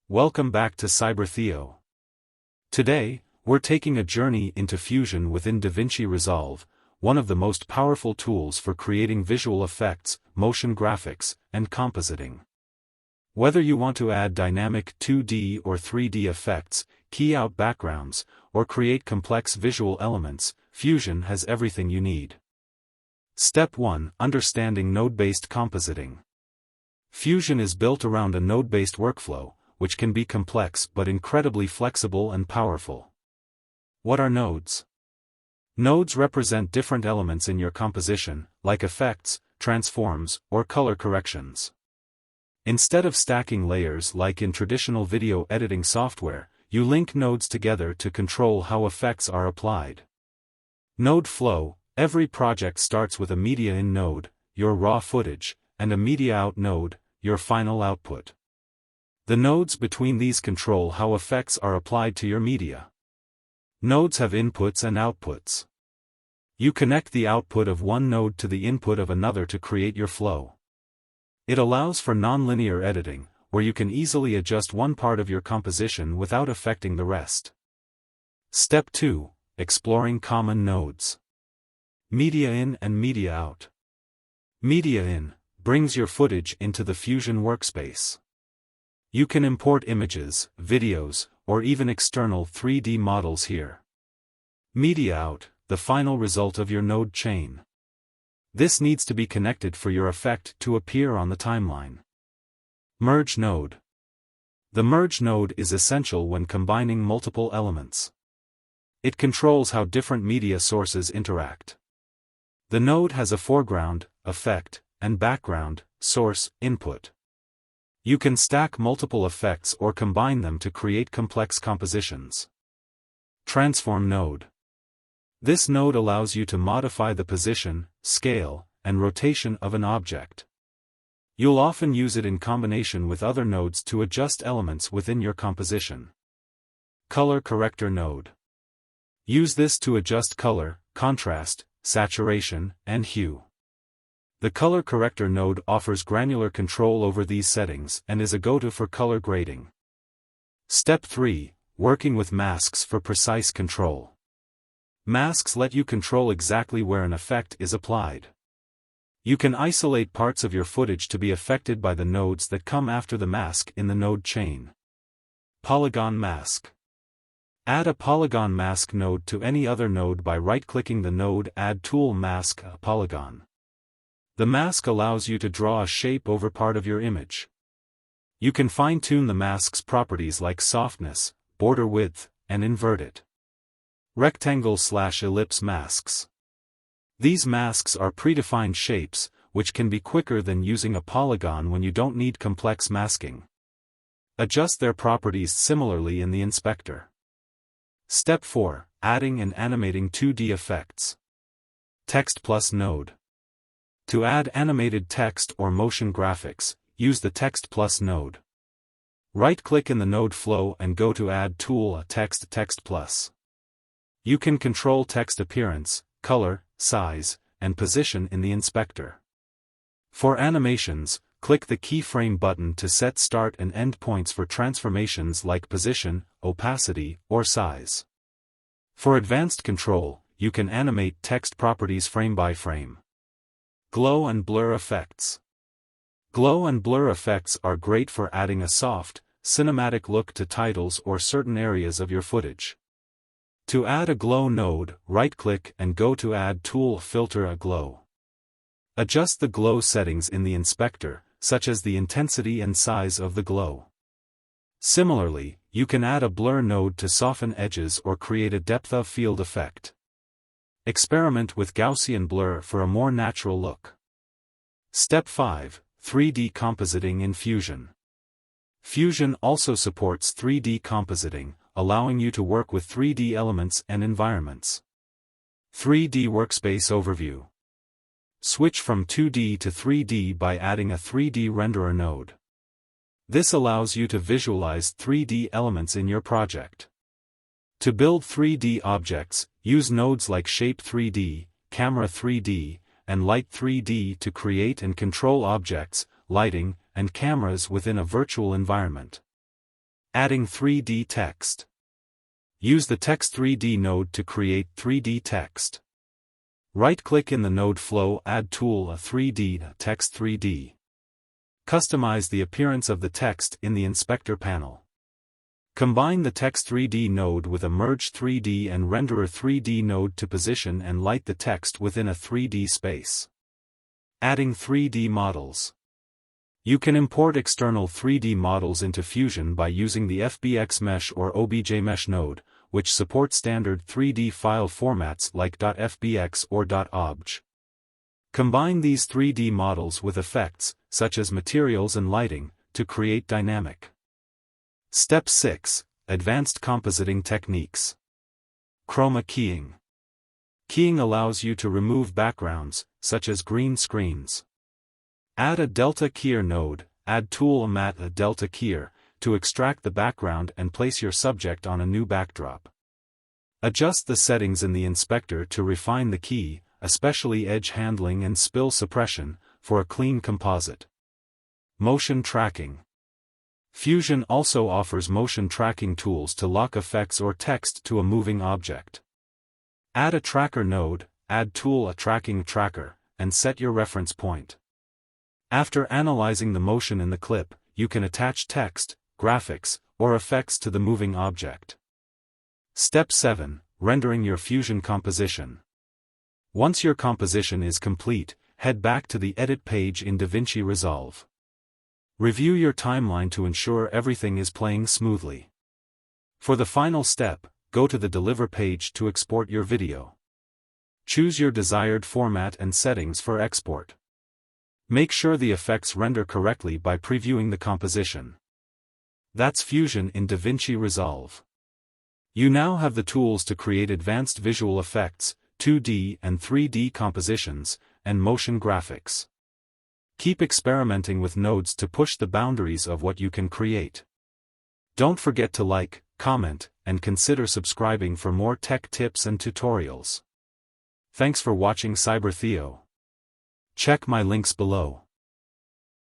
Welcome back to CyberTheo. Today, we're taking a journey into Fusion within DaVinci Resolve, one of the most powerful tools for creating visual effects, motion graphics, and compositing. Whether you want to add dynamic 2D or 3D effects, key out backgrounds, or create complex visual elements, Fusion has everything you need. Step 1. Understanding node-based compositing. Fusion is built around a node-based workflow, which can be complex but incredibly flexible and powerful. What are nodes? Nodes represent different elements in your composition, like effects, transforms, or color corrections. Instead of stacking layers like in traditional video editing software, you link nodes together to control how effects are applied. Node flow. Every project starts with a media in node, your raw footage, and a media out node, your final output. The nodes between these control how effects are applied to your media. Nodes have inputs and outputs. You connect the output of one node to the input of another to create your flow. It allows for nonlinear editing, where you can easily adjust one part of your composition without affecting the rest. Step 2. Exploring common nodes. Media in and media out. Media in brings your footage into the Fusion workspace. You can import images, videos, or even external 3D models here. Media out, the final result of your node chain. This needs to be connected for your effect to appear on the timeline. Merge node. The merge node is essential when combining multiple elements. It controls how different media sources interact. The node has a foreground, effect, and background, source, input. You can stack multiple effects or combine them to create complex compositions. Transform node. This node allows you to modify the position, scale, and rotation of an object. You'll often use it in combination with other nodes to adjust elements within your composition. Color corrector node. Use this to adjust color, contrast, saturation, and hue. The color corrector node offers granular control over these settings and is a go-to for color grading. Step 3. Working with masks for precise control. Masks let you control exactly where an effect is applied. You can isolate parts of your footage to be affected by the nodes that come after the mask in the node chain. Polygon mask. Add a polygon mask node to any other node by right-clicking the node Add Tool Mask a Polygon. The mask allows you to draw a shape over part of your image. You can fine-tune the mask's properties like softness, border width, and invert it. Rectangle/ellipse masks. These masks are predefined shapes, which can be quicker than using a polygon when you don't need complex masking. Adjust their properties similarly in the inspector. Step 4. Adding and animating 2D effects. Text plus node. To add animated text or motion graphics, use the Text Plus node. Right-click in the node flow and go to Add Tool Text Plus. You can control text appearance, color, size, and position in the inspector. For animations, click the keyframe button to set start and end points for transformations like position, opacity, or size. For advanced control, you can animate text properties frame by frame. Glow and blur effects. Glow and blur effects are great for adding a soft, cinematic look to titles or certain areas of your footage. To add a glow node, right-click and go to Add Tool Filter a Glow. Adjust the glow settings in the inspector, such as the intensity and size of the glow. Similarly, you can add a blur node to soften edges or create a depth of field effect. Experiment with Gaussian blur for a more natural look. Step 5. 3D compositing in Fusion. Fusion also supports 3D compositing, allowing you to work with 3D elements and environments. 3D workspace overview. Switch from 2D to 3D by adding a 3D renderer node. This allows you to visualize 3D elements in your project. To build 3D objects, use nodes like Shape 3D, Camera 3D, and Light 3D to create and control objects, lighting, and cameras within a virtual environment. Adding 3D text. Use the Text 3D node to create 3D text. Right-click in the node flow, add tool a 3D text 3D. Customize the appearance of the text in the inspector panel. Combine the Text 3D node with a Merge 3D and Renderer 3D node to position and light the text within a 3D space. Adding 3D models. You can import external 3D models into Fusion by using the FBX Mesh or OBJMesh node, which support standard 3D file formats like .fbx or .obj. Combine these 3D models with effects, such as materials and lighting, to create dynamic. Step 6. Advanced compositing techniques. Chroma-keying. Keying allows you to remove backgrounds, such as green screens. Add a delta keyer node, add tool animate a delta keyer, to extract the background and place your subject on a new backdrop. Adjust the settings in the inspector to refine the key, especially edge handling and spill suppression, for a clean composite. Motion tracking. Fusion also offers motion tracking tools to lock effects or text to a moving object. Add a tracker node, add tool a tracking tracker, and set your reference point. After analyzing the motion in the clip, you can attach text, graphics, or effects to the moving object. Step 7. Rendering your Fusion composition. Once your composition is complete, head back to the Edit page in DaVinci Resolve. Review your timeline to ensure everything is playing smoothly. For the final step, go to the Deliver page to export your video. Choose your desired format and settings for export. Make sure the effects render correctly by previewing the composition. That's Fusion in DaVinci Resolve. You now have the tools to create advanced visual effects, 2D and 3D compositions, and motion graphics. Keep experimenting with nodes to push the boundaries of what you can create. Don't forget to like, comment, and consider subscribing for more tech tips and tutorials. Thanks for watching CyberTheo. Check my links below.